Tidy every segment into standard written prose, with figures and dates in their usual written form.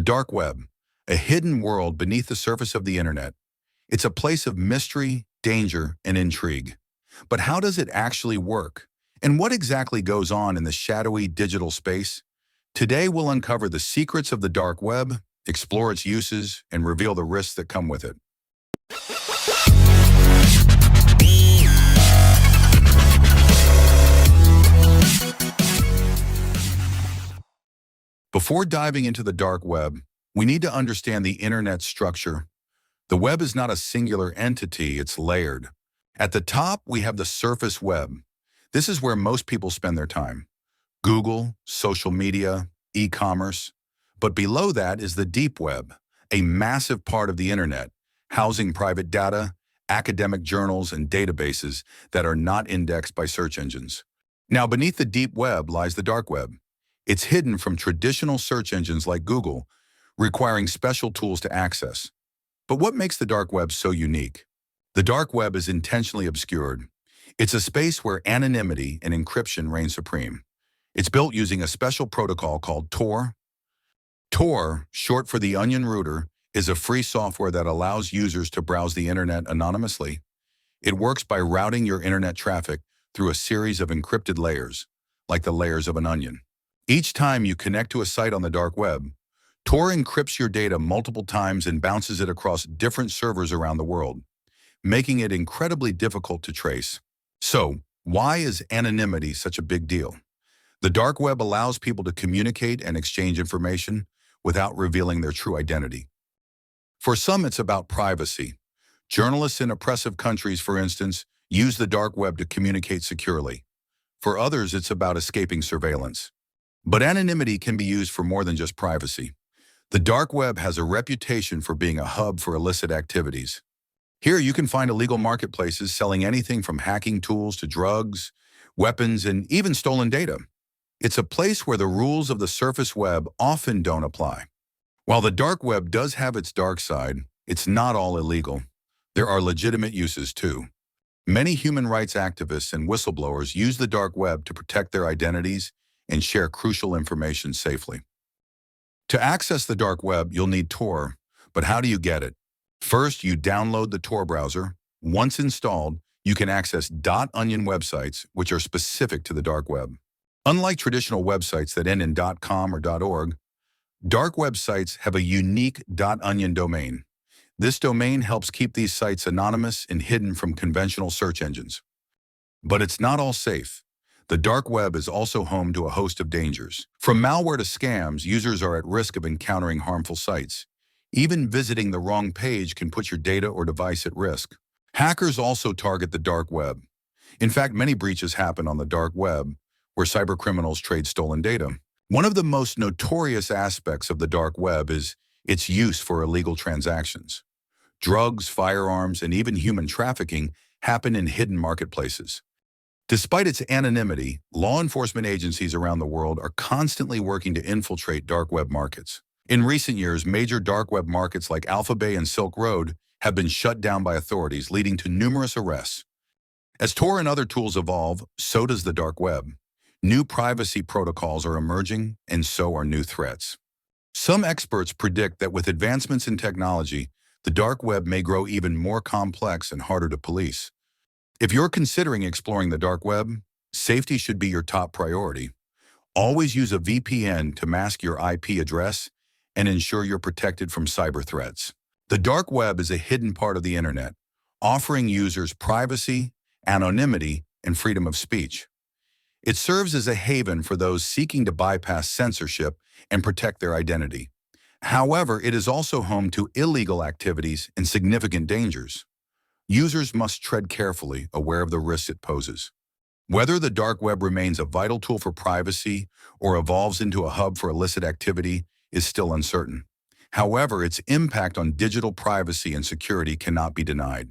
The dark web, a hidden world beneath the surface of the internet. It's a place of mystery, danger, and intrigue. But how does it actually work? And what exactly goes on in the shadowy digital space? Today we'll uncover the secrets of the dark web, explore its uses, and reveal the risks that come with it. Before diving into the dark web, we need to understand the internet's structure. The web is not a singular entity, it's layered. At the top, we have the surface web. This is where most people spend their time. Google, social media, e-commerce. But below that is the deep web, a massive part of the internet, housing private data, academic journals, and databases that are not indexed by search engines. Now, beneath the deep web lies the dark web. It's hidden from traditional search engines like Google, requiring special tools to access. But what makes the dark web so unique? The dark web is intentionally obscured. It's a space where anonymity and encryption reign supreme. It's built using a special protocol called Tor. Tor, short for the Onion Router, is a free software that allows users to browse the internet anonymously. It works by routing your internet traffic through a series of encrypted layers, like the layers of an onion. Each time you connect to a site on the dark web, Tor encrypts your data multiple times and bounces it across different servers around the world, making it incredibly difficult to trace. So, why is anonymity such a big deal? The dark web allows people to communicate and exchange information without revealing their true identity. For some, it's about privacy. Journalists in oppressive countries, for instance, use the dark web to communicate securely. For others, it's about escaping surveillance. But anonymity can be used for more than just privacy. The dark web has a reputation for being a hub for illicit activities. Here you can find illegal marketplaces selling anything from hacking tools to drugs, weapons, and even stolen data. It's a place where the rules of the surface web often don't apply. While the dark web does have its dark side, it's not all illegal. There are legitimate uses too. Many human rights activists and whistleblowers use the dark web to protect their identities and share crucial information safely. To access the dark web, you'll need Tor, but how do you get it? First, you download the Tor browser. Once installed, you can access .onion websites, which are specific to the dark web. Unlike traditional websites that end in .com or .org, dark web sites have a unique .onion domain. This domain helps keep these sites anonymous and hidden from conventional search engines. But it's not all safe. The dark web is also home to a host of dangers. From malware to scams, users are at risk of encountering harmful sites. Even visiting the wrong page can put your data or device at risk. Hackers also target the dark web. In fact, many breaches happen on the dark web, where cybercriminals trade stolen data. One of the most notorious aspects of the dark web is its use for illegal transactions. Drugs, firearms, and even human trafficking happen in hidden marketplaces. Despite its anonymity, law enforcement agencies around the world are constantly working to infiltrate dark web markets. In recent years, major dark web markets like Alphabay and Silk Road have been shut down by authorities, leading to numerous arrests. As Tor and other tools evolve, so does the dark web. New privacy protocols are emerging, and so are new threats. Some experts predict that with advancements in technology, the dark web may grow even more complex and harder to police. If you're considering exploring the dark web, safety should be your top priority. Always use a VPN to mask your IP address and ensure you're protected from cyber threats. The dark web is a hidden part of the internet, offering users privacy, anonymity, and freedom of speech. It serves as a haven for those seeking to bypass censorship and protect their identity. However, it is also home to illegal activities and significant dangers. Users must tread carefully, aware of the risks it poses. Whether the dark web remains a vital tool for privacy or evolves into a hub for illicit activity is still uncertain. However, its impact on digital privacy and security cannot be denied.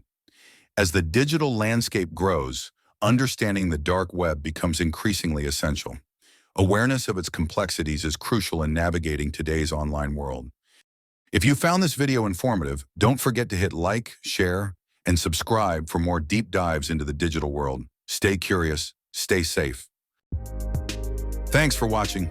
As the digital landscape grows, understanding the dark web becomes increasingly essential. Awareness of its complexities is crucial in navigating today's online world. If you found this video informative, don't forget to hit like, share, and subscribe for more deep dives into the digital world. Stay curious, stay safe. Thanks for watching.